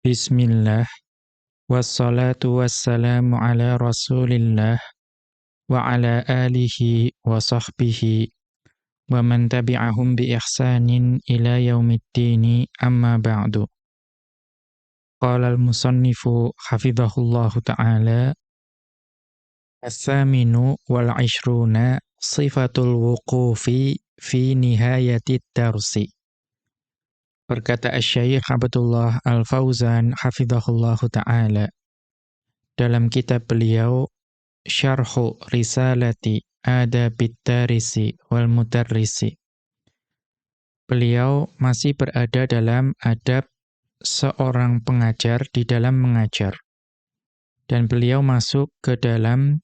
Bismillah, wassalatu wassalamu ala rasulillah, wa ala alihi wa sahbihi, wa man tabi'ahum bi ihsanin ila yaumiddini amma ba'du. Qala al-musannifu hafidhahullahu ta'ala, as-saminu wal ishruna sifatul wuqufi fi nihayatid darsi. Berkata Asy-Syaikh Abdullah Al-Fauzan hafidhahullahu ta'ala dalam kitab beliau Syarhu Risalati Adabid Darisi wal Mudarrisi. Beliau masih berada dalam adab seorang pengajar di dalam mengajar. Dan beliau masuk ke dalam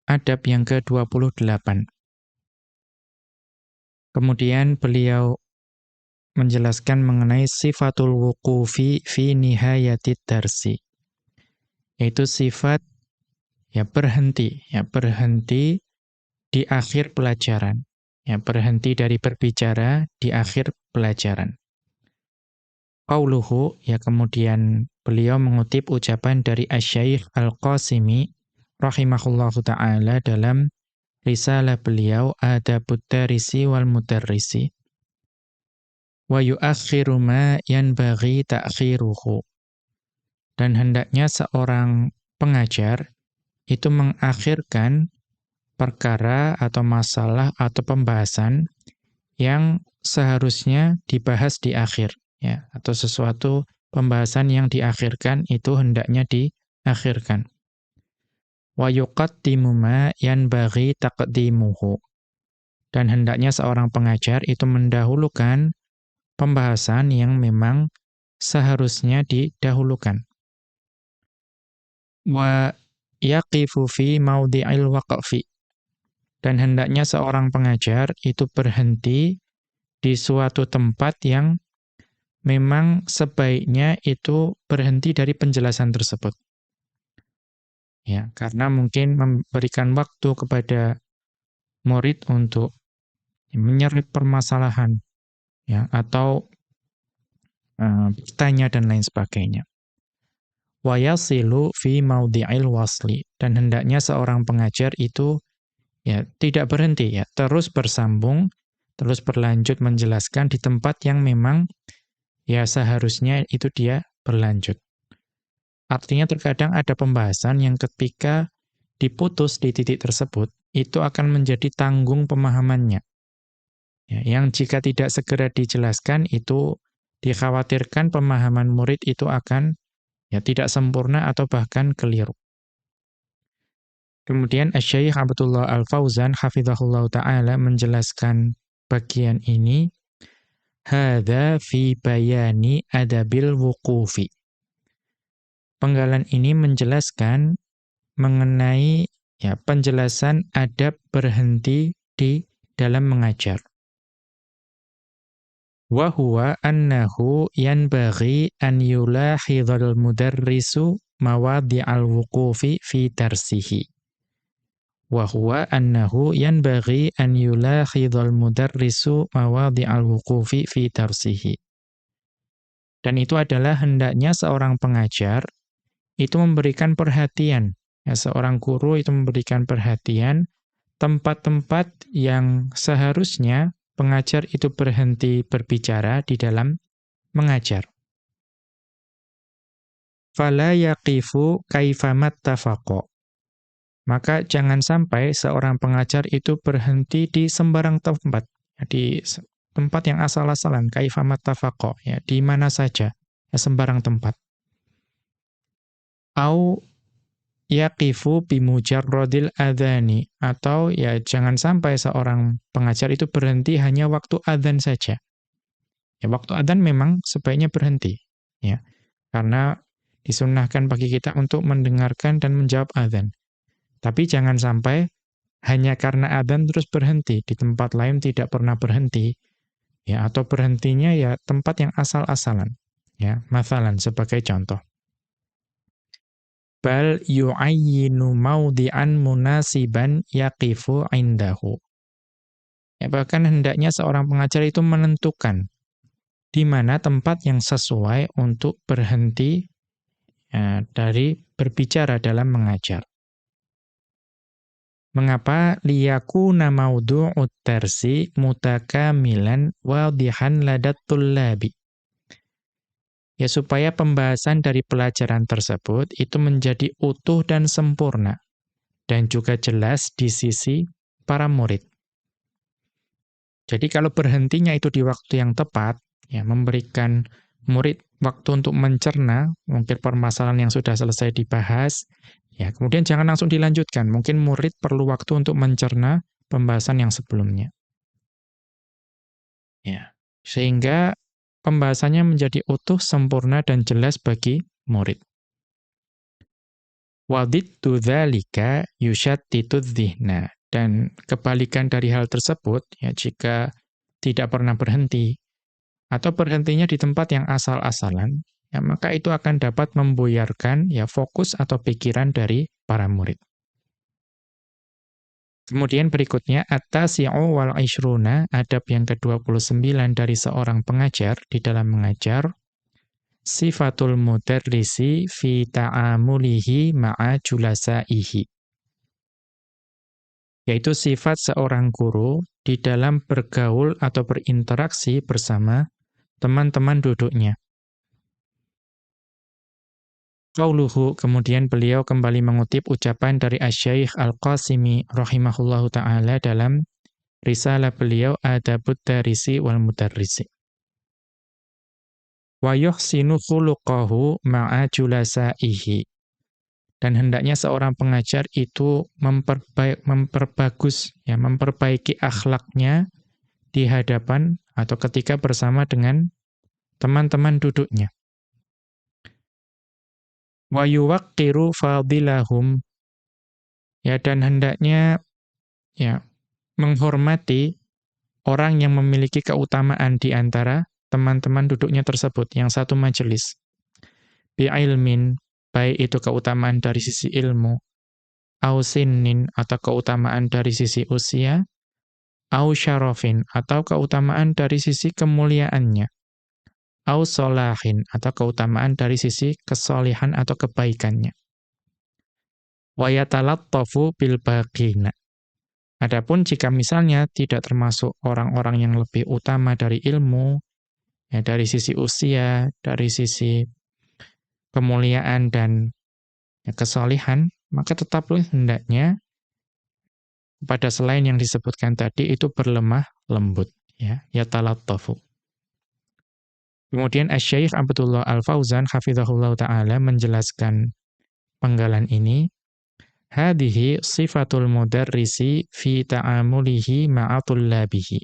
adab yang ke-28. Kemudian beliau menjelaskan mengenai sifatul wuqufi fi nihayatid darsi. Yaitu sifat berhenti di akhir pelajaran. Berhenti dari berbicara di akhir pelajaran. Qauluhu, kemudian beliau mengutip ucapan dari Asy-Syaikh Al-Qasimi rahimahullahu ta'ala dalam risalah beliau Adabud Darisi wal Mudarrisi. Wa yu'akhiru ma yanbaghi ta'khiruhu. Dan hendaknya seorang pengajar itu mengakhirkan perkara atau masalah atau pembahasan yang seharusnya dibahas di akhir, atau sesuatu pembahasan yang diakhirkan itu hendaknya diakhirkan. Wa yuqaddimu ma yanbaghi taqdimuhu. Dan hendaknya seorang pengajar itu mendahulukan pembahasan yang memang seharusnya didahulukan. Wa yaqifu fi maudhi'il waqfi. Dan hendaknya seorang pengajar itu berhenti di suatu tempat yang memang sebaiknya itu berhenti dari penjelasan tersebut. Karena mungkin memberikan waktu kepada murid untuk menyerap permasalahan, atau bertanya dan lain sebagainya. Wa yasilu fi maudhi'il wasli. Dan hendaknya seorang pengajar itu tidak berhenti, terus bersambung, terus berlanjut menjelaskan di tempat yang memang seharusnya itu dia berlanjut. Artinya terkadang ada pembahasan yang ketika diputus di titik tersebut, itu akan menjadi tanggung pemahamannya. Yang jika tidak segera dijelaskan, itu dikhawatirkan pemahaman murid itu akan tidak sempurna atau bahkan keliru. Kemudian Asy-Syaikh Abdullah Al-Fauzan hafizahullahu ta'ala menjelaskan bagian ini, hadza fi bayani adabil wuqufi. Penggalan ini menjelaskan mengenai penjelasan adab berhenti di dalam mengajar. Wa huwa annahu yanbaghi an yulahidhal mudarrisu mawadhi'al wuqufi fi darsihi. Wa huwa annahu yanbaghi an yulahidhal mudarrisu mawadhi'al wuqufi fi darsihi. Dan itu adalah hendaknya seorang pengajar itu memberikan perhatian. Seorang guru itu memberikan perhatian tempat-tempat yang seharusnya pengajar itu berhenti berbicara di dalam mengajar. Fala yaqifu kaifamat tafaqa. Maka jangan sampai seorang pengajar itu berhenti di sembarang tempat, di tempat yang asal-asalan, kaifamat tafaqa, di mana saja, sembarang tempat. Au yaqifu bimujarrodil adhani. Atau jangan sampai seorang pengajar itu berhenti hanya waktu adzan saja. Waktu adzan memang sebaiknya berhenti. Karena disunnahkan bagi kita untuk mendengarkan dan menjawab adzan. Tapi jangan sampai hanya karena adzan terus berhenti. Di tempat lain tidak pernah berhenti. Atau berhentinya tempat yang asal-asalan. Mathalan sebagai contoh. Bal yu'ayyinu maudhi'an munasiban yaqifu indahu. Bahkan hendaknya seorang pengajar itu menentukan di mana tempat yang sesuai untuk berhenti dari berbicara dalam mengajar. Mengapa? Liyakuna mawdu'ut darsi mutakamilan wadihan ladat tullabi. Ya, supaya pembahasan dari pelajaran tersebut itu menjadi utuh dan sempurna, dan juga jelas di sisi para murid. Jadi kalau berhentinya itu di waktu yang tepat, ya memberikan murid waktu untuk mencerna, mungkin permasalahan yang sudah selesai dibahas, ya kemudian jangan langsung dilanjutkan. Mungkin murid perlu waktu untuk mencerna pembahasan yang sebelumnya. Ya, sehingga pembahasannya menjadi utuh, sempurna, dan jelas bagi murid. Wadiddu dzalika yushattitudz dzihna. Dan kebalikan dari hal tersebut, ya jika tidak pernah berhenti, atau berhentinya di tempat yang asal-asalan, ya maka itu akan dapat membuyarkan ya fokus atau pikiran dari para murid. Kemudian berikutnya, at-tasi'u wal 'ishruna, adab yang ke-29 dari seorang pengajar di dalam mengajar, sifatul mudarrisi fi ta'amulihi ma'a julasaihi. Yaitu sifat seorang guru di dalam bergaul atau berinteraksi bersama teman-teman duduknya. Qauluhu, kemudian beliau kembali mengutip ucapan dari Asy-Syaikh Al-Qasimi rahimahullahu ta'ala dalam risalah beliau Adabud Darisi wal Mudarrisi. Wa yuhsinu khuluqahu ma'a julasaihi. Dan hendaknya seorang pengajar itu memperbaiki akhlaknya di hadapan atau ketika bersama dengan teman-teman duduknya. Wa yuwaqqiru fadilahum, ya, dan hendaknya ya menghormati orang yang memiliki keutamaan di antara teman-teman duduknya tersebut, yang satu majelis. Bi'ilmin, baik itu keutamaan dari sisi ilmu, au sinnin, atau keutamaan dari sisi usia, au syarafin, atau keutamaan dari sisi kemuliaannya, au solahin, atau keutamaan dari sisi kesolihan atau kebaikannya. Wa yatalattafu bil baqina. Adapun jika misalnya tidak termasuk orang-orang yang lebih utama dari ilmu, ya dari sisi usia, dari sisi kemuliaan dan ya, kesolihan, maka tetaplah hendaknya pada selain yang disebutkan tadi itu berlemah lembut, ya yatalattafu. Kemudian Asy-Syaikh Abdullah Al-Fauzan hafizahullah taala menjelaskan penggalan ini, hadhihi sifatul mudarrisi fi ta'amulihi ma'a tullabihi.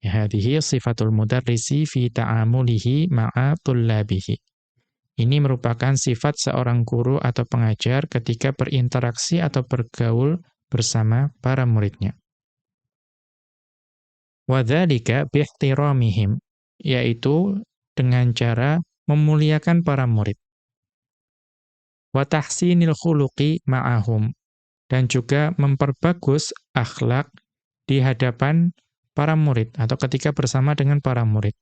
Hadhihi sifatul mudarrisi fi ta'amulihi ma'a tullabihi. Ini merupakan sifat seorang guru atau pengajar ketika berinteraksi atau bergaul bersama para muridnya. Wa dzalika biihtiramihim, yaitu dengan cara memuliakan para murid. Wa tahsinil khuluqi ma'ahum, dan juga memperbagus akhlak di hadapan para murid atau ketika bersama dengan para murid.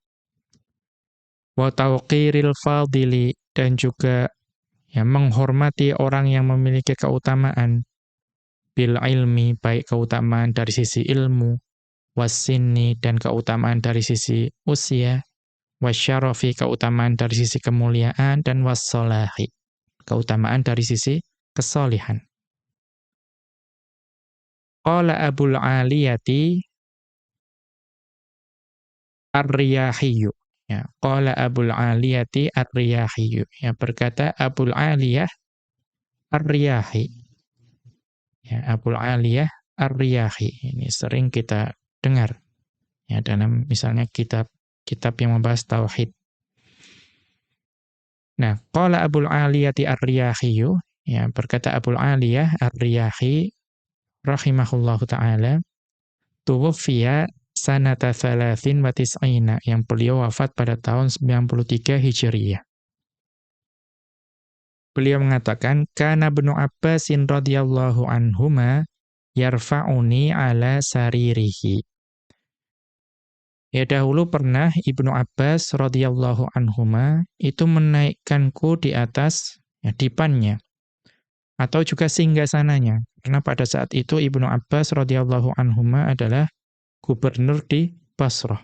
Wa tauqiril fadili, dan juga ya menghormati orang yang memiliki keutamaan, bil ilmi, baik keutamaan dari sisi ilmu, wasinni, dan keutamaan dari sisi usia, wasyarafi, keutamaan dari sisi kemuliaan, dan wassolahi, keutamaan dari sisi kesolihan. Qala Abul Aliyati Ar-Riyahiyyu. Ya, qala Abul Aliyati Ar-Riyahiyyu. Ya, berkata Abul Aliyah Ar-Riyahi. Ya, Abul Aliyah Ar-Riyahi. Ini sering kita dengar ya dalam misalnya kitab yang membahas tauhid. Nah, qala Abul Aliyati Ar-Riyahiyyu, ya berkata Abul Aliyah Ar-Riyahi rahimahullahu taala, tuwfiya sanata 93, yang beliau wafat pada tahun 93 Hijriyah. Beliau mengatakan, kana Ibnu Abbasin radhiyallahu anhuma yarfa'uni ala saririhi. Ya dahulu pernah Ibnu Abbas radhiyallahu anhuma itu menaikkanku di atas ya, dipannya atau juga singgasananya. Karena pada saat itu Ibnu Abbas radhiyallahu anhuma adalah gubernur di Basrah.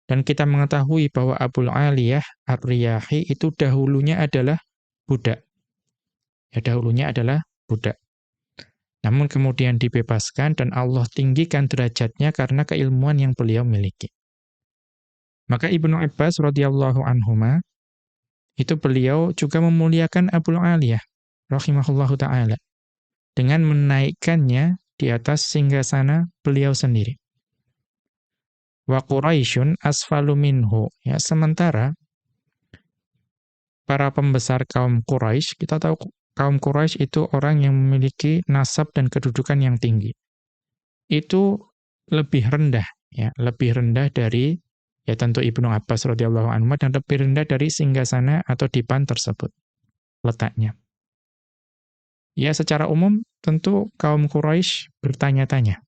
Dan kita mengetahui bahwa Abul Aliyah Ar-Riyahi itu dahulunya adalah budak. Ya dahulunya adalah budak. Namun kemudian dibebaskan dan Allah tinggikan derajatnya karena keilmuan yang beliau miliki. Maka Ibnu Abbas radhiyallahu anhuma itu beliau juga memuliakan Abul Aliyah rahimahullahu taala dengan menaikkannya di atas singgasana beliau sendiri. Wa Quraisyun asfalu minhu. Ya, sementara para pembesar kaum Quraisy, kita tahu kaum Quraisy itu orang yang memiliki nasab dan kedudukan yang tinggi. Itu lebih rendah, ya, lebih rendah dari ya tentu Ibnu Abbas radhiyallahu anhu dan lebih rendah dari singgasana atau dipan tersebut letaknya. Ya secara umum tentu kaum Quraisy bertanya-tanya,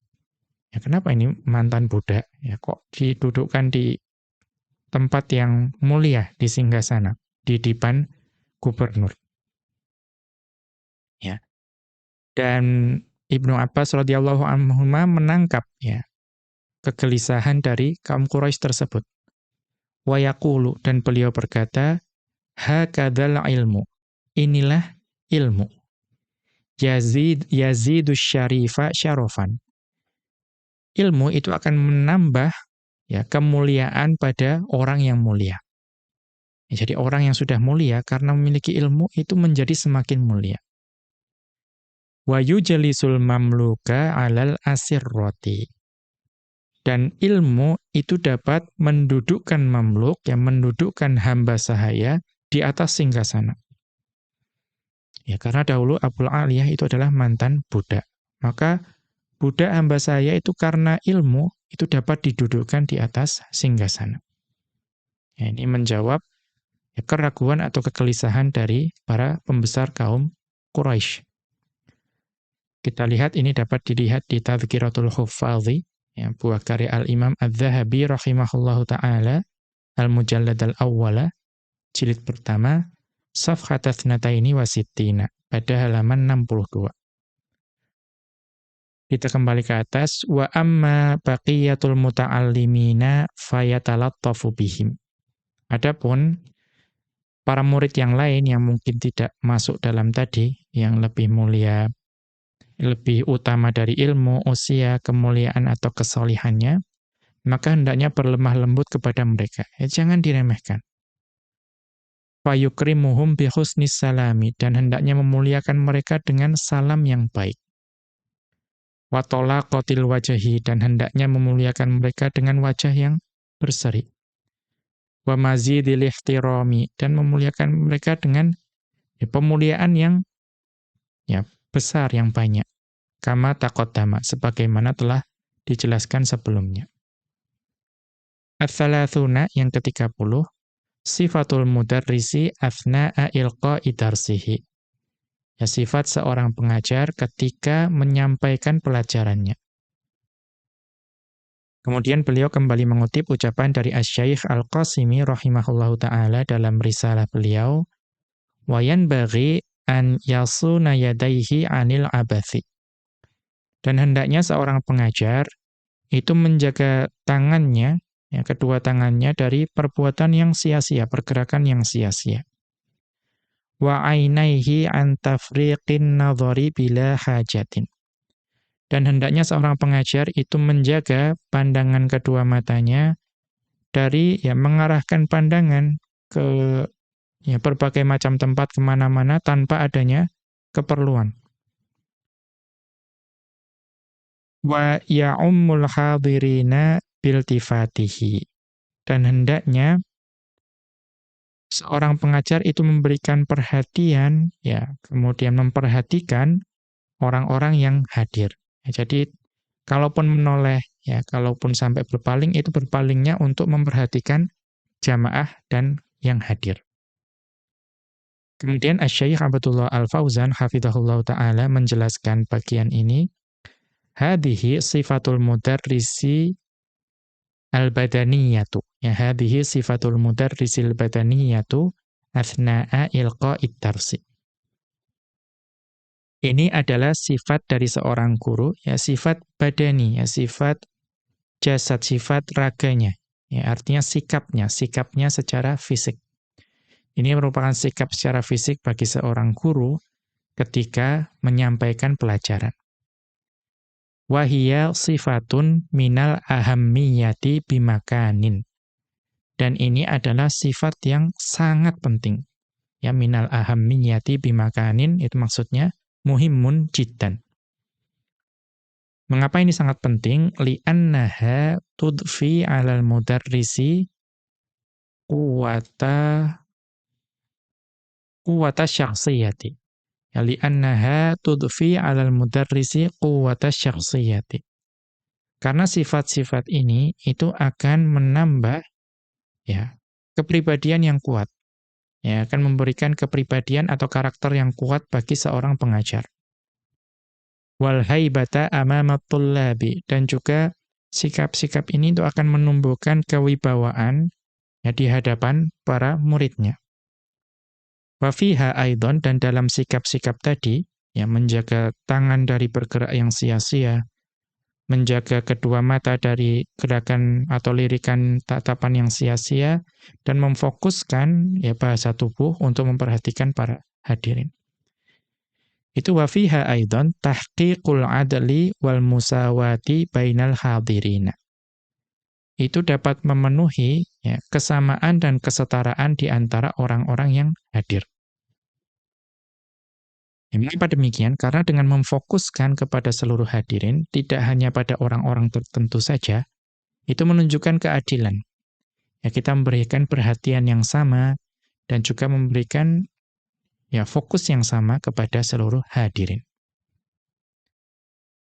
ya kenapa ini mantan budak? Ya kok didudukkan di tempat yang mulia di singgasana, di dipan gubernur. Ya. Dan Ibnu Abbas radhiyallahu anhu menangkap ya kegelisahan dari kaum Quraisy tersebut. Wa yaqulu, dan beliau berkata, hakadzal ilmu. Inilah ilmu. Yazidus syarifa syarofan. Ilmu itu akan menambah ya kemuliaan pada orang yang mulia. Ya, jadi orang yang sudah mulia karena memiliki ilmu itu menjadi semakin mulia. Wa yujlisul mamluka 'alal asirrati. Dan ilmu itu dapat mendudukkan mamluk, yang mendudukkan hamba sahaya di atas singgasana. Ya, karena dahulu Abul Aliyah itu adalah mantan budak. Maka budak hamba sahaya itu karena ilmu itu dapat didudukkan di atas singgasana. Ya, ini menjawab ya, keraguan atau kegelisahan dari para pembesar kaum Quraisy. Kita lihat ini dapat dilihat di Tadhkiratul Huffadhi, ya, buah karya Al-Imam Adz-Dzahabi rahimahullahu ta'ala, Al-Mujallad Al-Awwala, jilid pertama, Safhat Tsnataini wa Sittina, pada halaman 62. Kita kembali ke atas, wa amma baqiyatul muta'allimina fayatalattafu bihim. Adapun para murid yang lain yang mungkin tidak masuk dalam tadi, yang lebih mulia, lebih utama dari ilmu, usia, kemuliaan atau kesolihannya, maka hendaknya berlemah lembut kepada mereka. Jangan diremehkan. Fayukrimuhum bihusnis salami, dan hendaknya memuliakan mereka dengan salam yang baik. Watolaqatil wajahi, dan hendaknya memuliakan mereka dengan wajah yang berseri. Wa mazidil ihtirami, dan memuliakan mereka dengan pemuliaan yang besar, yang banyak. Kama taqaddama, sebagaimana telah dijelaskan sebelumnya. Ats-tsalatsuna, yang ke-30, sifatul mudarrisi athna'a ilqa'i darsihi. Ya, sifat seorang pengajar ketika menyampaikan pelajarannya. Kemudian beliau kembali mengutip ucapan dari Asy-Syaikh Al-Qasimi rahimahullahu ta'ala dalam risalah beliau, wa yanbaghi an yasuna yadayhi 'anil abathi. Dan hendaknya seorang pengajar itu menjaga tangannya, ya, kedua tangannya dari perbuatan yang sia-sia, pergerakan yang sia-sia. Wa ainaihi an tafriqin nadhari bila hajatin. Dan hendaknya seorang pengajar itu menjaga pandangan kedua matanya dari mengarahkan pandangan ke berbagai macam tempat kemana-mana tanpa adanya keperluan. Wa ya'ummul hadirina biltifatihi. Dan hendaknya seorang pengajar itu memberikan perhatian, kemudian memperhatikan orang-orang yang hadir. Jadi, kalaupun menoleh, kalaupun sampai berpaling, itu berpalingnya untuk memperhatikan jamaah dan yang hadir. Kemudian Asy-Syaikh Abdullah Al-Fauzan hafizahullah ta'ala menjelaskan bagian ini, hadhihi sifatul mudarrisi al-badaniyatu. Ya, hadhihi sifatul mudarrisil badaniyatu athna'a ilqa'id darsi. Ini adalah sifat dari seorang guru, ya sifat badani, ya sifat jasad, sifat raganya. Ya, artinya sikapnya secara fisik. Ini merupakan sikap secara fisik bagi seorang guru ketika menyampaikan pelajaran. Wahiyya sifatun minal ahammiyati bimakanin. Dan ini adalah sifat yang sangat penting. Ya, minal ahammiyati bimakanin, itu maksudnya muhimmun jiddan. Mengapa ini sangat penting? Li'annaha tudfi 'alal mudarrisi quwwata syakhsiyati. Ya, li'annaha tudfi 'alal mudarrisi quwwata syakhsiyati. Karena sifat-sifat ini itu akan menambah ya kepribadian yang kuat. Ya, akan memberikan kepribadian atau karakter yang kuat bagi seorang pengajar. Wal haibata amama tullabi, dan juga sikap-sikap ini itu akan menumbuhkan kewibawaan ya di hadapan para muridnya. Wa fiha aidon, dan dalam sikap-sikap tadi ya menjaga tangan dari bergerak yang sia-sia, menjaga kedua mata dari gerakan atau lirikan tatapan yang sia-sia, dan memfokuskan ya bahasa tubuh untuk memperhatikan para hadirin. Itu wa fiha aidon tahqiqul adli wal musawati bainal hadirina. Itu dapat memenuhi ya, kesamaan dan kesetaraan di antara orang-orang yang hadir. Mengapa demikian? Karena dengan memfokuskan kepada seluruh hadirin, tidak hanya pada orang-orang tertentu saja, itu menunjukkan keadilan. Ya, kita memberikan perhatian yang sama dan juga memberikan ya fokus yang sama kepada seluruh hadirin.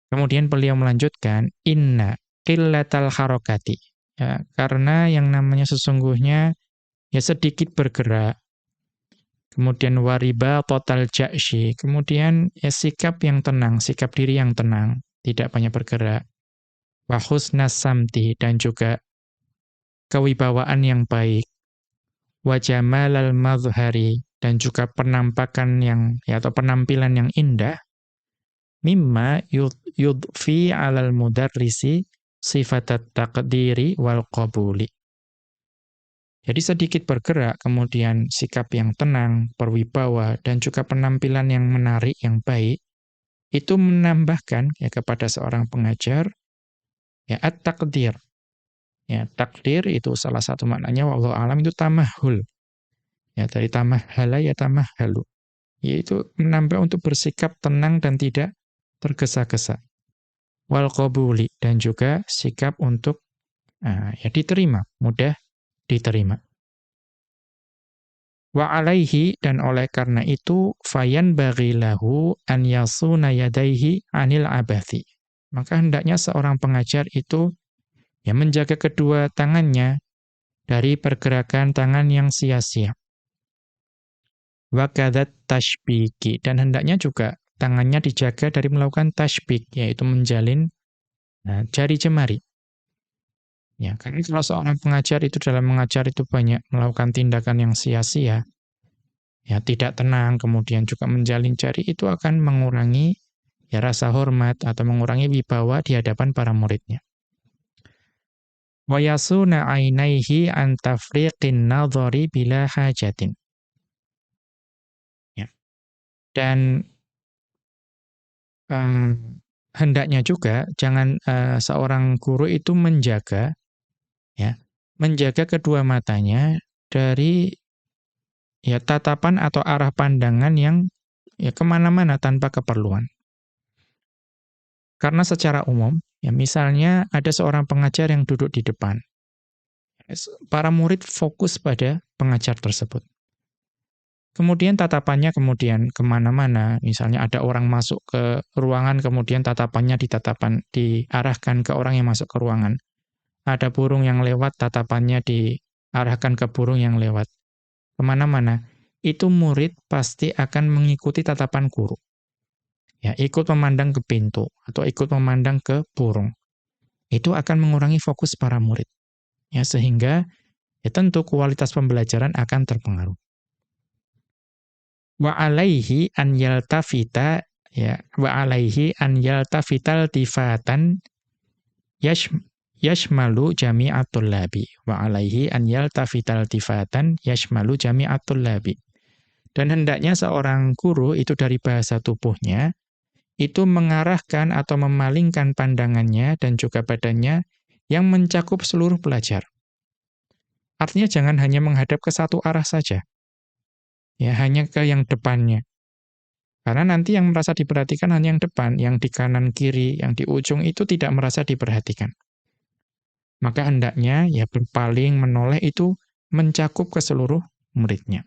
Kemudian beliau melanjutkan, inna qillatal harakati. Ya, karena yang namanya sesungguhnya ya sedikit bergerak. Kemudian wariba total ja'syi, kemudian ya sikap yang tenang, sikap diri yang tenang, tidak banyak bergerak. Wa husnas samti, dan juga kewibawaan yang baik. Wa jamalal mazhari, dan juga penampakan yang ya, atau penampilan yang indah. Mimma yudfi 'alal mudarrisi sifatat taqdiri wal qabuli. Jadi sedikit bergerak, kemudian sikap yang tenang, berwibawa, dan juga penampilan yang menarik, yang baik, itu menambahkan ya kepada seorang pengajar ya at-taqdir. Ya, takdir itu salah satu maknanya wallahu alam itu tamahul. Ya, dari tamahala ya tamahalu. Yaitu menambah untuk bersikap tenang dan tidak tergesa-gesa. Wal qabuli, dan juga sikap untuk ya diterima, mudah diterima. Wa alaihi, dan oleh karena itu fayan baghilahu an yasuna yadaihi anil abathi. Maka hendaknya seorang pengajar itu ya menjaga kedua tangannya dari pergerakan tangan yang sia-sia. Wa kadat tashbiki, dan hendaknya juga tangannya dijaga dari melakukan tashbik, yaitu menjalin jari jemari. Ya, karena kalau seorang pengajar itu dalam mengajar itu banyak melakukan tindakan yang sia-sia, ya tidak tenang, kemudian juga menjalin jari, itu akan mengurangi ya rasa hormat atau mengurangi wibawa di hadapan para muridnya. Wa yasuna ainaihi an tafriqin nadhari bila hajatin. Ya. Dan hendaknya juga jangan seorang guru itu menjaga kedua matanya dari ya tatapan atau arah pandangan yang ya kemana-mana tanpa keperluan. Karena secara umum, ya misalnya ada seorang pengajar yang duduk di depan. Para murid fokus pada pengajar tersebut. Kemudian tatapannya kemudian kemana-mana, misalnya ada orang masuk ke ruangan, kemudian tatapannya diarahkan ke orang yang masuk ke ruangan. Ada burung yang lewat, tatapannya diarahkan ke burung yang lewat. Kemana-mana, itu murid pasti akan mengikuti tatapan guru. Ya, ikut memandang ke pintu, atau ikut memandang ke burung. Itu akan mengurangi fokus para murid. Ya, sehingga ya tentu kualitas pembelajaran akan terpengaruh. Wa alaihi an yaltafita ya wa alaihi an yaltafital tifatan yash yashmalu jami'atul labi wa alaihi an yaltafital tifatan yashmalu jami'atul labi. Dan hendaknya seorang guru itu dari bahasa tubuhnya itu mengarahkan atau memalingkan pandangannya dan juga badannya yang mencakup seluruh pelajar. Artinya jangan hanya menghadap ke satu arah saja. Ya, hanya ke yang depannya. Karena nanti yang merasa diperhatikan hanya yang depan, yang di kanan kiri, yang di ujung itu tidak merasa diperhatikan. Maka hendaknya ya berpaling menoleh itu mencakup ke seluruh muridnya.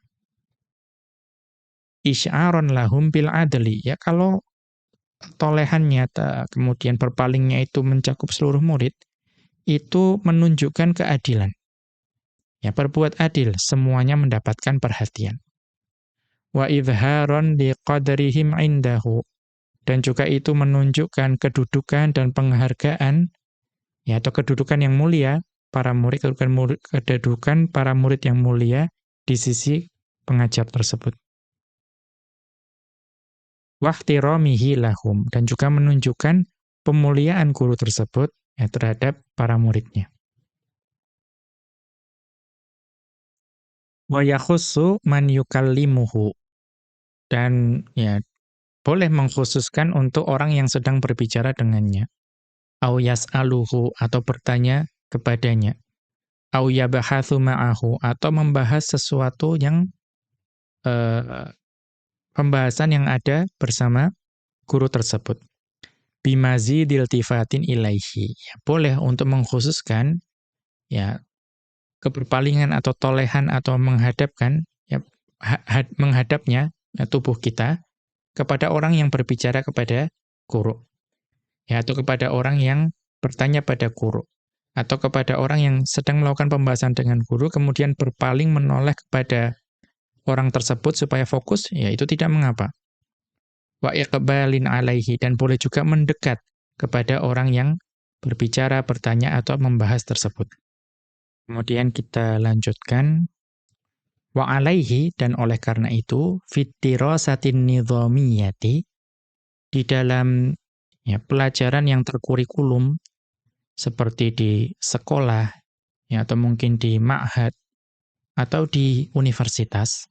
Isy'aron lahum bil adli. Ya kalau tolehannya kemudian berpalingnya itu mencakup seluruh murid, itu menunjukkan keadilan. Ya berbuat adil, semuanya mendapatkan perhatian. Wa idharon liqadrihim indahu. Dan juga itu menunjukkan kedudukan dan penghargaan, ya, atau kedudukan yang mulia, kedudukan para murid yang mulia di sisi pengajar tersebut. Wahtiramihi lahum, dan juga menunjukkan pemuliaan guru tersebut ya, terhadap para muridnya. Wa yakhussu man yukallimuhu, dan ya boleh mengkhususkan untuk orang yang sedang berbicara dengannya. Au yas'aluhu, atau bertanya kepadanya. Au yabahatsu ma'ahu, atau membahas sesuatu yang pembahasan yang ada bersama guru tersebut. Bimazidil tifatin ilaihi. Ya, boleh untuk mengkhususkan ya keberpalingan atau tolehan atau menghadapkan ya menghadapnya ya, tubuh kita kepada orang yang berbicara kepada guru. Ya, atau kepada orang yang bertanya pada guru. Atau kepada orang yang sedang melakukan pembahasan dengan guru, kemudian berpaling menoleh kepada orang tersebut supaya fokus, ya itu tidak mengapa. Wa iqbalin alaihi, dan boleh juga mendekat kepada orang yang berbicara, bertanya, atau membahas tersebut. Kemudian kita lanjutkan. Wa alaihi, dan oleh karena itu, fittirasatin nidhamiyati, di dalam ya, pelajaran yang terkurikulum, seperti di sekolah, ya, atau mungkin di ma'had, atau di universitas,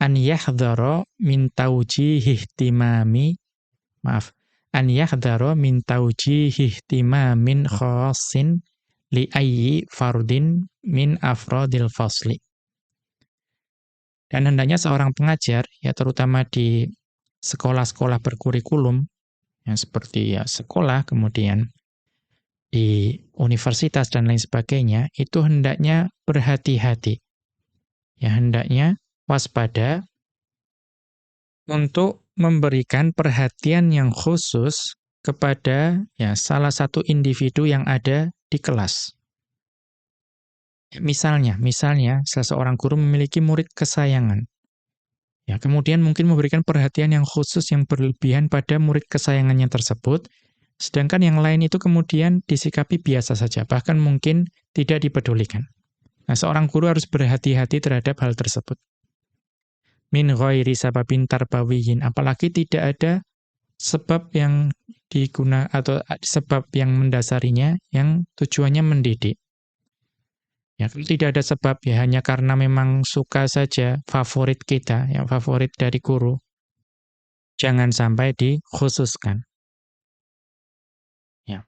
an yahdhara min tawjihi ihtimami, maaf, an yahdhara min tawjihi ihtimamin khassin li ayyi fardin min afradil fasli. Dan hendaknya seorang pengajar, ya terutama di sekolah-sekolah berkurikulum, yang seperti ya sekolah, kemudian di universitas dan lain sebagainya, itu hendaknya berhati-hati. Ya, hendaknya waspada untuk memberikan perhatian yang khusus kepada ya salah satu individu yang ada di kelas. Misalnya seseorang guru memiliki murid kesayangan. Ya, kemudian mungkin memberikan perhatian yang khusus yang berlebihan pada murid kesayangannya tersebut, sedangkan yang lain itu kemudian disikapi biasa saja, bahkan mungkin tidak dipedulikan. Nah, seorang guru harus berhati-hati terhadap hal tersebut. Min ghairi sababin tarbawiyyin, apalagi tidak ada sebab yang atau sebab yang mendasarinya yang tujuannya mendidik. Ya, kalau tidak ada sebab, ya hanya karena memang suka saja, favorit kita, yang favorit dari guru, jangan sampai dikhususkan. Ya.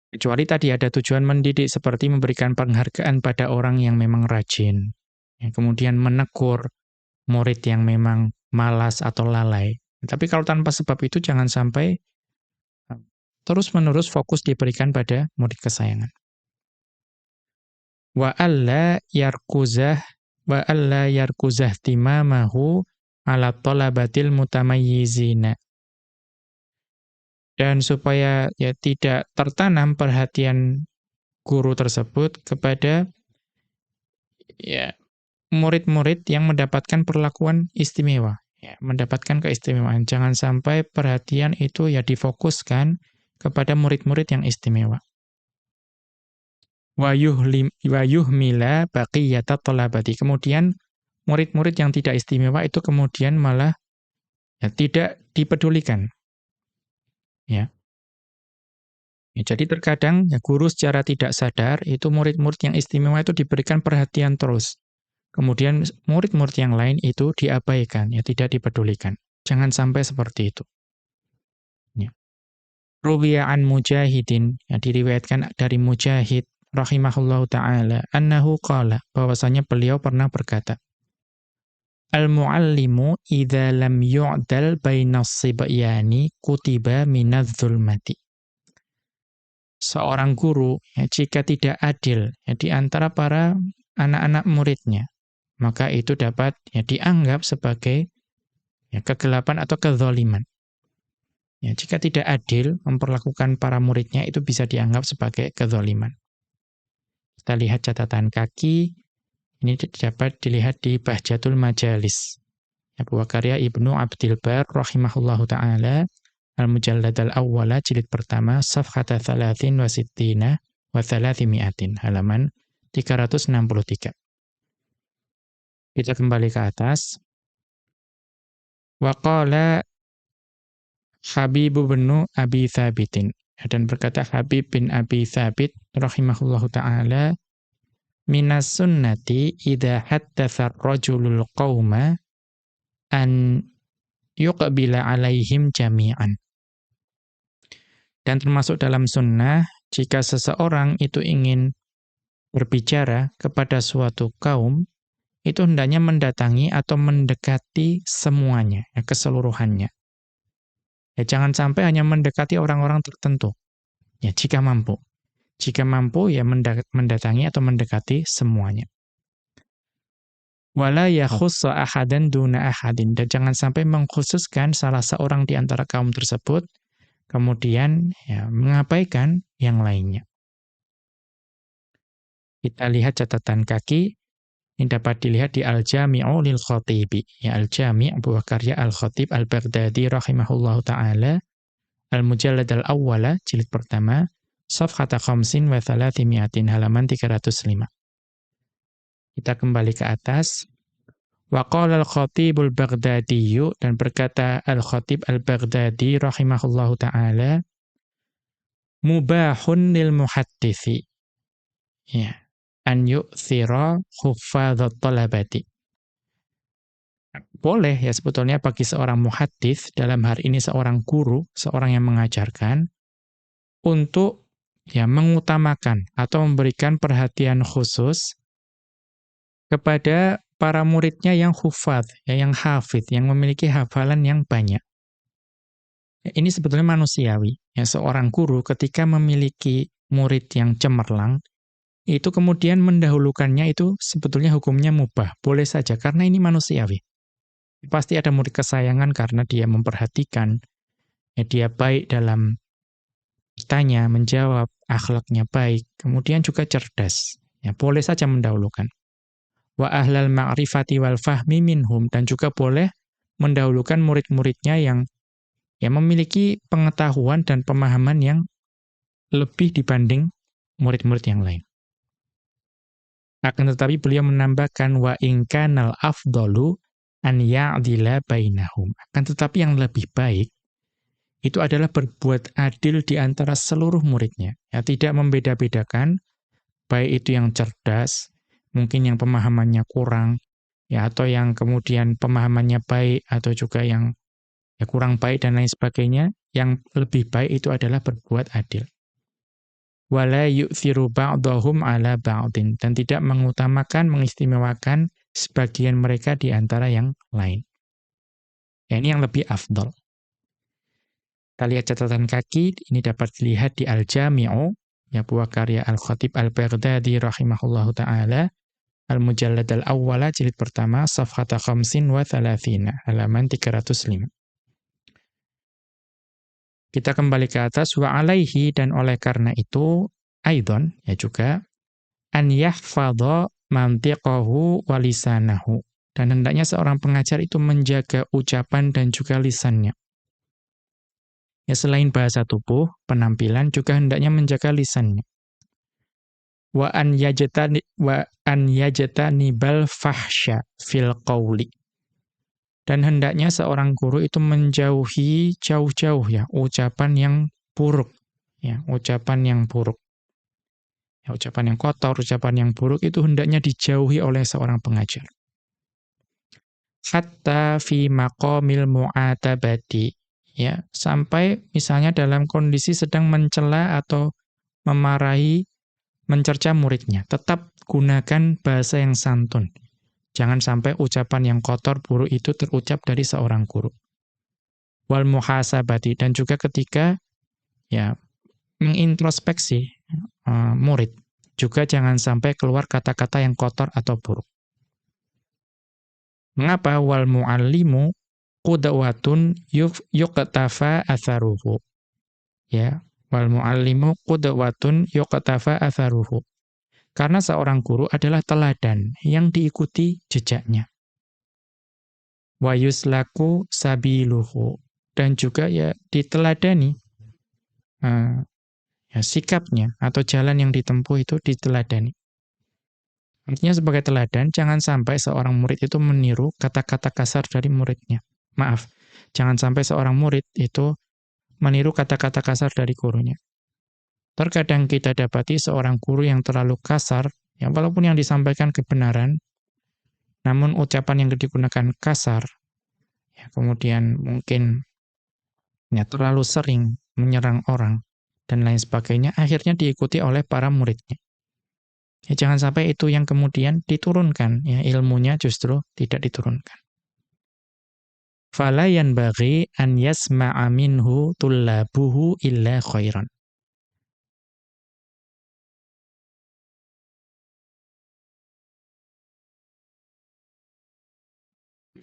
Kecuali tadi ada tujuan mendidik, seperti memberikan penghargaan pada orang yang memang rajin, ya, kemudian menegur murid yang memang malas atau lalai. Tapi kalau tanpa sebab itu, jangan sampai terus-menerus fokus diberikan pada murid kesayangan. Wa alla yarkuzah timamahu ala talabatil mutamayyizina. Dan supaya ya tidak tertanam perhatian guru tersebut kepada ya murid-murid yang mendapatkan perlakuan istimewa, ya, mendapatkan keistimewaan. Jangan sampai perhatian itu ya difokuskan kepada murid-murid yang istimewa. wa yuhmila baqiyata thalabati. Kemudian murid-murid yang tidak istimewa itu kemudian malah ya, tidak dipedulikan. Ya. Ya, jadi terkadang ya, guru secara tidak sadar itu murid-murid yang istimewa itu diberikan perhatian terus. Kemudian murid-murid yang lain itu diabaikan, ya tidak dipedulikan. Jangan sampai seperti itu. Ya. Ruwiya an Mujahidin, yang diriwayatkan dari Mujahid rahimahullahu taala, annahu qala, bahwasanya beliau pernah berkata, Al-muallimu idza lam yu'dal bainas sibyani kutiba minadz zulmati. Seorang guru ya, jika tidak adil ya, di antara para anak-anak muridnya, maka itu dapat ya, dianggap sebagai ya, kegelapan atau kezaliman. Ya, jika tidak adil memperlakukan para muridnya, itu bisa dianggap sebagai kezaliman. Kita lihat catatan kaki, ini dapat dilihat di Bahjatul Majalis. Ya, buah karya Ibnu Abdil Bar rahimahullahu ta'ala, Al-Mujallad al-Awwala, jilid pertama, Safhata Thalathin wa Sittina wa Thalathimiatin, halaman 363. Kita kembali ke atas. Wa qala Habib bin Abi Thabitin, dan berkata Habib bin Abi Thabit rahimahullahu ta'ala, minas sunnati idha haddatha rajulul qawma an yuqbila alaihim jami'an. Dan termasuk dalam sunnah, jika seseorang itu ingin berbicara kepada suatu kaum, itu hendaknya mendatangi atau mendekati semuanya, ya, keseluruhannya. Ya, jangan sampai hanya mendekati orang-orang tertentu, ya, jika mampu. Jika mampu, ya mendatangi atau mendekati semuanya. Wala yakhussa ahadan duna ahadin, dan jangan sampai mengkhususkan salah seorang di antara kaum tersebut, kemudian ya, mengabaikan yang lainnya. Kita lihat catatan kaki, ini dapat dilihat di Al-Jami'u lil Khatibi. Ya, Al-Jami' buah karya Al-Khatib Al-Baghdadi rahimahullahu ta'ala, Al-Mujallad al-Awwala, jilid pertama, Safhata khamsin wa thalathimiatin, halaman 305. Kita kembali ke atas. Wa qala al-Khatib al-Baghdadi, dan berkata Al-Khatib Al-Baghdadi rahimahullahu ta'ala, mubahun lil muhadditsi, ya, an yu'thira huffadhat talabati. Boleh ya sebetulnya bagi seorang muhaddits, dalam hari ini seorang guru, seorang yang mengajarkan, untuk ya mengutamakan atau memberikan perhatian khusus kepada para muridnya yang hufadz, ya, yang hafidz, yang memiliki hafalan yang banyak. Ya, ini sebetulnya manusiawi. Ya, seorang guru ketika memiliki murid yang cemerlang, itu kemudian mendahulukannya itu sebetulnya hukumnya mubah. Boleh saja, karena ini manusiawi. Pasti ada murid kesayangan karena dia memperhatikan, ya, dia baik dalam tanya, menjawab, akhlaknya baik, kemudian juga cerdas. Ya, boleh saja mendahulukan. Wa ahlal ma'rifati wal fahmi minhum, dan juga boleh mendahulukan murid-muridnya yang ya memiliki pengetahuan dan pemahaman yang lebih dibanding murid-murid yang lain. Akan tetapi beliau menambahkan wa in kanal afdalu an ya'dila bainahum. Akan tetapi yang lebih baik itu adalah berbuat adil di antara seluruh muridnya. Ya, tidak membeda-bedakan, baik itu yang cerdas, mungkin yang pemahamannya kurang, ya, atau yang kemudian pemahamannya baik, atau juga yang ya, kurang baik dan lain sebagainya. Yang lebih baik itu adalah berbuat adil. Wala yu'thiru ba'dahum ala ba'din, dan tidak mengutamakan, mengistimewakan sebagian mereka di antara yang lain. Ya, ini yang lebih afdal. Kita lihat catatan kaki, ini dapat dilihat di Al-Jami'u, ya, buah karya Al-Khatib Al-Baghdadi rahimahullahu ta'ala, Al-Mujallad al-Awwala, jilid pertama, Safhata khamsin wa thalathina, halaman 305. Kita kembali ke atas, wa alaihi, dan oleh karena itu, aidon, ya juga, an yahfadha mantiqahu wa lisanahu. Dan hendaknya seorang pengajar itu menjaga ucapan dan juga lisannya. Ya, selain bahasa tubuh, penampilan juga hendaknya menjaga lisannya. wa an yajtanibal fahsya fil qauli. Dan hendaknya seorang guru itu menjauhi jauh-jauh ya ucapan yang buruk, ya, ucapan yang buruk. Ya, ucapan yang kotor, ucapan yang buruk itu hendaknya dijauhi oleh seorang pengajar. Hatta fi maqamil mu'atabati, ya, sampai misalnya dalam kondisi sedang mencela atau memarahi, mencerca muridnya, tetap gunakan bahasa yang santun. Jangan sampai ucapan yang kotor, buruk itu terucap dari seorang guru. Wal muhasabati, dan juga ketika ya mengintrospeksi murid, juga jangan sampai keluar kata-kata yang kotor atau buruk. Mengapa? Wal muallimu qudwatun yuqtafa atharuhu. Ya, wal muallimu qudwatun yuqtafa atharuhu. Karena seorang guru adalah teladan yang diikuti jejaknya. Wa yuslaku sabiluhu, dan juga ya diteladani ya, sikapnya atau jalan yang ditempuh itu diteladani. Artinya sebagai teladan, jangan sampai seorang murid itu meniru kata-kata kasar dari muridnya. Maaf, jangan sampai seorang murid itu meniru kata-kata kasar dari gurunya. Terkadang kita dapati seorang guru yang terlalu kasar, ya walaupun yang disampaikan kebenaran, namun ucapan yang digunakan kasar, ya kemudian mungkin ya terlalu sering menyerang orang, dan lain sebagainya, akhirnya diikuti oleh para muridnya. Ya, jangan sampai itu yang kemudian diturunkan, ya ilmunya justru tidak diturunkan. Fala yanbaghi an yasma'a minhu tullabuhu illa khairan.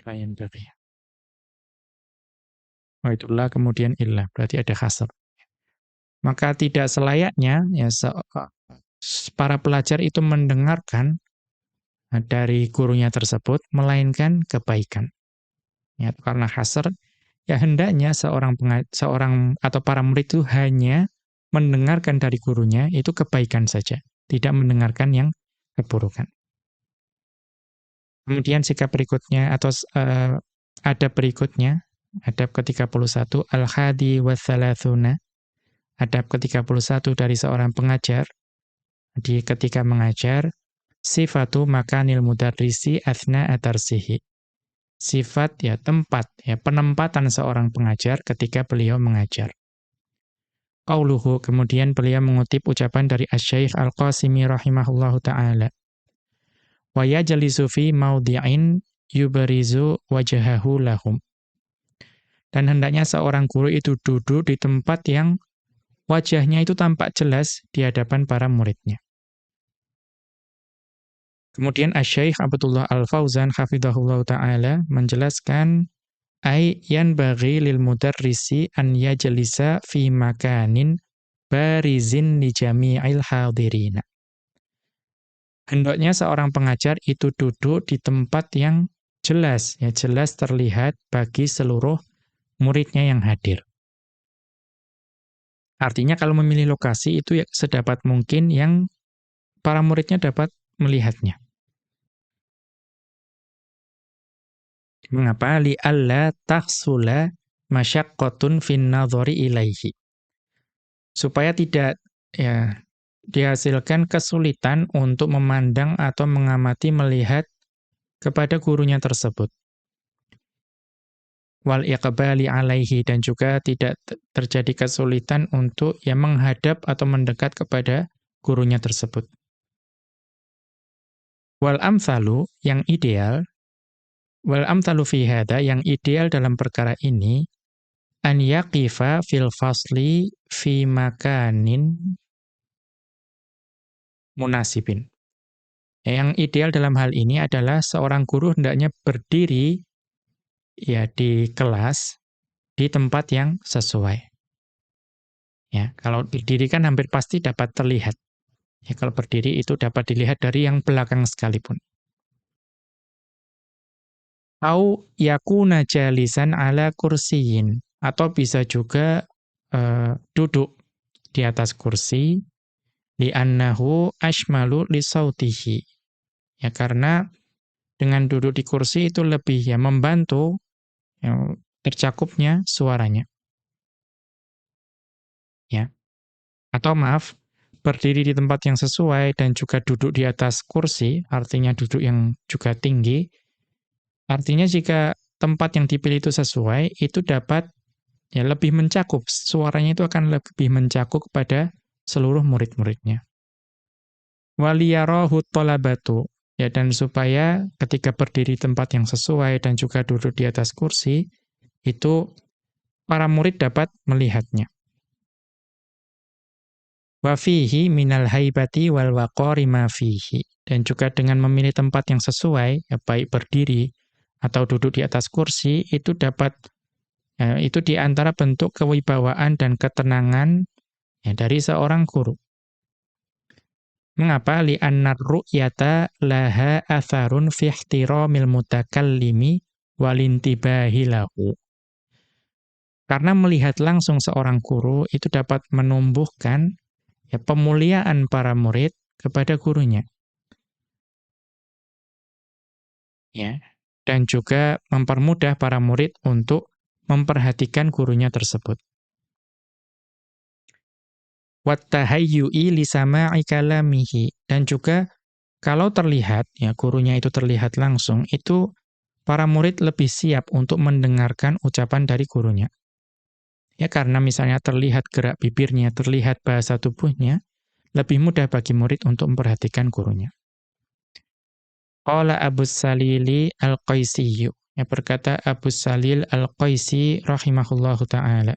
La yanbaghi. Oh, itulah kemudian illah, berarti ada hasr. Maka tidak selayaknya ya para pelajar itu mendengarkan dari gurunya tersebut melainkan kebaikan. Ya, karena hasr, ya hendaknya seorang atau para murid itu hanya mendengarkan dari gurunya itu kebaikan saja, tidak mendengarkan yang keburukan. Kemudian sikap berikutnya atau adab berikutnya, adab ke-31, al-hadi wa thalathuna, adab ke-31 dari seorang pengajar, ketika mengajar, sifatu makanil mudarrisi athna atarsihi. Sifat ya tempat, ya penempatan seorang pengajar ketika beliau mengajar. Qauluhu, kemudian beliau mengutip ucapan dari Asy-Syaikh Al-Qasimi rahimahullahu ta'ala. Wa yajlisu fi maudhi'in yubarizu wajhahu lahum. Dan hendaknya seorang guru itu duduk di tempat yang wajahnya itu tampak jelas di hadapan para muridnya. Kemudian Asy-Syaikh Abdullah Al-Fauzan hafizahullahu ta'ala menjelaskan ay yanbaghi lil mudarrisi an yajlisa fi makanin barizin li jami'il hadirin. Hendaknya seorang pengajar itu duduk di tempat yang jelas, ya jelas terlihat bagi seluruh muridnya yang hadir. Artinya kalau memilih lokasi itu ya sedapat mungkin yang para muridnya dapat melihatnya. Mengapa? Li'alla tahsula masyaqqatun fin nadhari ilaihi. Supaya tidak ya dihasilkan kesulitan untuk memandang atau mengamati melihat kepada gurunya tersebut. Wal iqbali alaihi, dan juga tidak terjadi kesulitan untuk ya menghadap atau mendekat kepada gurunya tersebut. Wal amsalu, yang ideal, wal amsalu fi hadza, yang ideal dalam perkara ini, an yaqifa fil fasli fi makanin munasibin. Yang ideal dalam hal ini adalah seorang guru hendaknya berdiri ya di kelas di tempat yang sesuai. Ya, kalau berdiri kan hampir pasti dapat terlihat. Ya, kalau berdiri itu dapat dilihat dari yang belakang sekalipun. Au yakuna jalisan ala kursiyin, atau bisa juga duduk di atas kursi li'annahu ashmalu li sautihi. Ya karena dengan duduk di kursi itu lebih ya membantu ya, tercakupnya suaranya. Ya. Atau maaf, berdiri di tempat yang sesuai dan juga duduk di atas kursi, artinya duduk yang juga tinggi, artinya jika tempat yang dipilih itu sesuai, itu dapat ya lebih mencakup, suaranya itu akan lebih mencakup kepada seluruh murid-muridnya. Waliyarahu thalabatu, ya dan supaya ketika berdiri di tempat yang sesuai dan juga duduk di atas kursi, itu para murid dapat melihatnya. Wa fihi minal haibati wal waqari ma fihi. Dan juga dengan memilih tempat yang sesuai, ya baik berdiri atau duduk di atas kursi, itu dapat itu di antara bentuk kewibawaan dan ketenangan ya, dari seorang guru. Mengapa? Li'annar ru'yata laha atharun fi ihtiramil mutakallimi walintibahi lahu. Karena melihat langsung seorang guru itu dapat menumbuhkan ya pemuliaan para murid kepada gurunya. Ya. Dan juga mempermudah para murid untuk memperhatikan gurunya tersebut. Wattahayyu'i li sama'i kalamihi, dan juga kalau terlihat ya gurunya itu terlihat langsung, itu para murid lebih siap untuk mendengarkan ucapan dari gurunya. Ya karena misalnya terlihat gerak bibirnya, terlihat bahasa tubuhnya, lebih mudah bagi murid untuk memperhatikan gurunya. Qala Abu Salili Al-Qaisiyyu, ya berkata Abu Salil Al-Qaisi rahimahullahu ta'ala.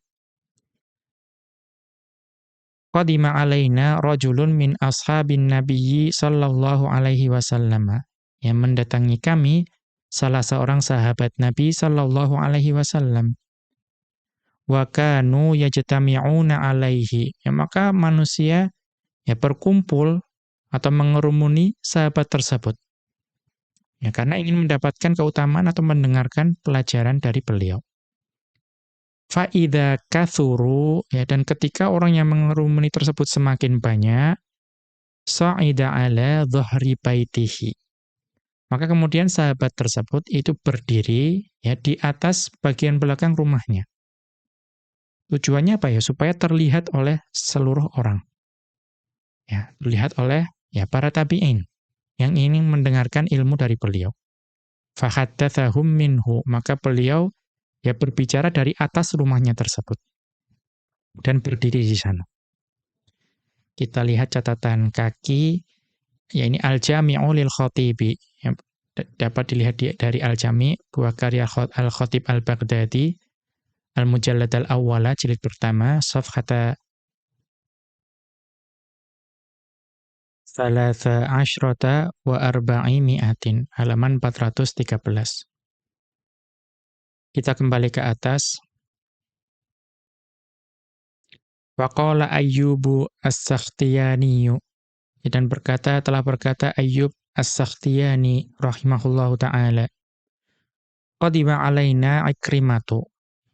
Qadima alaina rajulun min ashabin nabiyyi sallallahu alaihi wasallam. Yang mendatangi kami salah seorang sahabat Nabi sallallahu alaihi wasallam. Wa kanu yajtami'una alaihi. Ya maka manusia ya berkumpul atau mengerumuni sahabat tersebut. Ya karena ingin mendapatkan keutamaan atau mendengarkan pelajaran dari beliau. Fa'idha kathuru, ya, dan ketika orang yang mengerumuni tersebut semakin banyak, sa'ida ala dhahri baitihi. Maka kemudian sahabat tersebut itu berdiri ya di atas bagian belakang rumahnya. Tujuannya apa ya? Supaya terlihat oleh seluruh orang. Ya, terlihat oleh ya para tabi'in yang ingin mendengarkan ilmu dari beliau. Fahaddatsahum minhu, maka beliau ya berbicara dari atas rumahnya tersebut dan berdiri di sana. Kita lihat catatan kaki, ya ini Al-Jami'u lil Khatibi, yang dapat dilihat dari Al-Jami', buah karya Al-Khatib Al-Baghdadi, Al-Mujallad Al-Awwala, jilid pertama, safhata Thalatha asyrata wa arba'i mi'atin, halaman 413. Kita kembali ke atas. Wa qala Ayyubu As-Sakhtiyaniyu, dan telah berkata Ayyub As-Sakhtiyani rahimahullahu ta'ala. Qadima alaina Ikrimatu.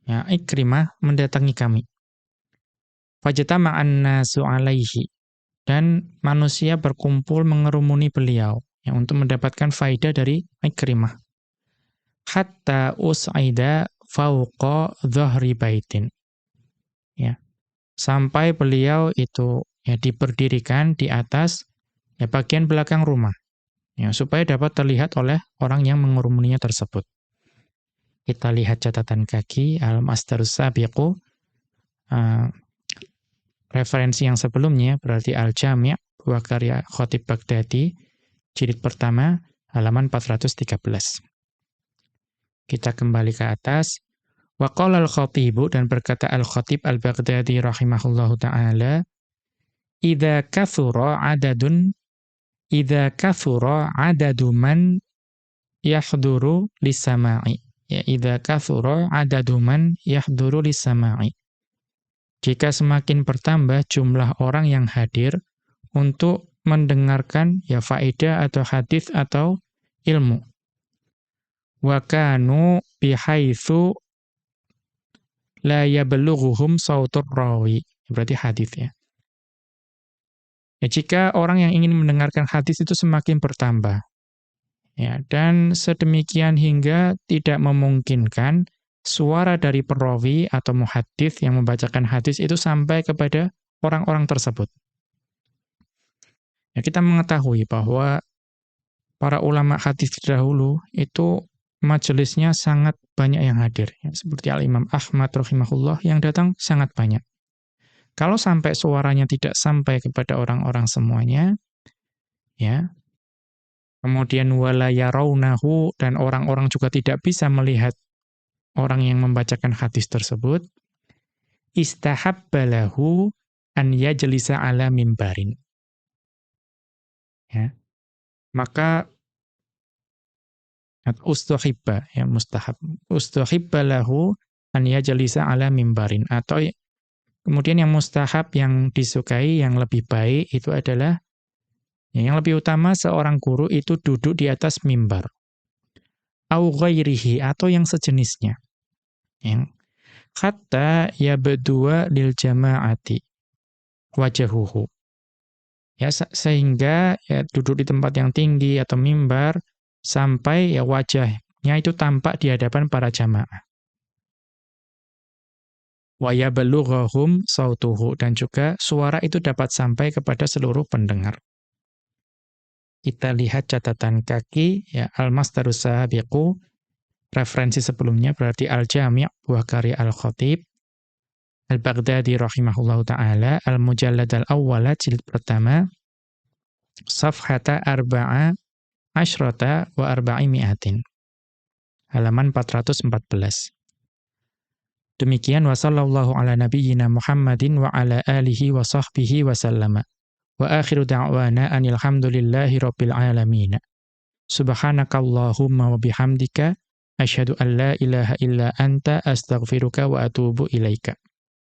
Ya, Ikrimah mendatangi kami. Fajtama'an nasu alaihi. Dan manusia berkumpul mengerumuni beliau ya, untuk mendapatkan faidah dari Ikrimah. Hatta us'ida fauqa dhahri baitin. Ya. Sampai beliau itu ya diberdirikan di atas ya bagian belakang rumah. Ya, supaya dapat terlihat oleh orang yang mengerumuninya tersebut. Kita lihat catatan kaki Al-Masdarus Sabiqu, referensi yang sebelumnya berarti Al-Jami', buah karya Khatib Baghdadi, jilid pertama, halaman 413. Kita kembali ke atas. Wa qala al-Khatibu, dan berkata Al-Khatib Al-Baghdadi rahimahullahu ta'ala, idza kathura adadu man yahduru lis-sama'i. Ya, idza kathura adadu man yahduru lis-sama'i. Jika semakin bertambah jumlah orang yang hadir untuk mendengarkan ya faedah atau hadis atau ilmu. Wa kanu bihaitsu la yablughuhum sautur rawi. Berarti hadis ya. Ya, jika orang yang ingin mendengarkan hadis itu semakin bertambah, ya, dan sedemikian hingga tidak memungkinkan suara dari perawi atau muhaddits yang membacakan hadis itu sampai kepada orang-orang tersebut. Ya, kita mengetahui bahwa para ulama hadis terdahulu itu majelisnya sangat banyak yang hadir, ya, seperti Al-Imam Ahmad rahimahullah yang datang sangat banyak. Kalau sampai suaranya tidak sampai kepada orang-orang semuanya, ya, kemudian wala yarawnahu, dan orang-orang juga tidak bisa melihat orang yang membacakan hadis tersebut, istahabba lahu an yajlisa ala mimbarin. Ya, maka ustuhibba, ya, mustahab. Ustuhibba lahu an yajlisa ala mimbarin, atau kemudian yang mustahab, yang disukai, yang lebih baik itu adalah, ya, yang lebih utama seorang guru itu duduk di atas mimbar. Au ghairihi, atau yang sejenisnya. Yang hatta yabdua lil jama'ati wajahuhu. Ya, sehingga ya, duduk di tempat yang tinggi atau mimbar sampai ya wajahnya itu tampak di hadapan para jamaah. Wa yablughahum sautuhu, dan juga suara itu dapat sampai kepada seluruh pendengar. Kita lihat catatan kaki, ya, Al-Masdarus Sabiqu, referensi sebelumnya berarti Al-Jami' buah karya Al-Khatib Al-Baghdadi rahimahullahu ta'ala, Al-Mujallad al-Awwala, jilid pertama, Safhata arba'a asyrata wa arba'i mi'atin. Halaman 414. Demikian, wa sallallahu ala nabiyyina Muhammadin wa ala alihi wa sahbihi wa sallama. Wa akhiru da'wana anil hamdulillahi rabbil alamin. Subhanakallahumma wa bihamdika asyhadu an la ilaha illa anta astaghfiruka wa atubu ilaika.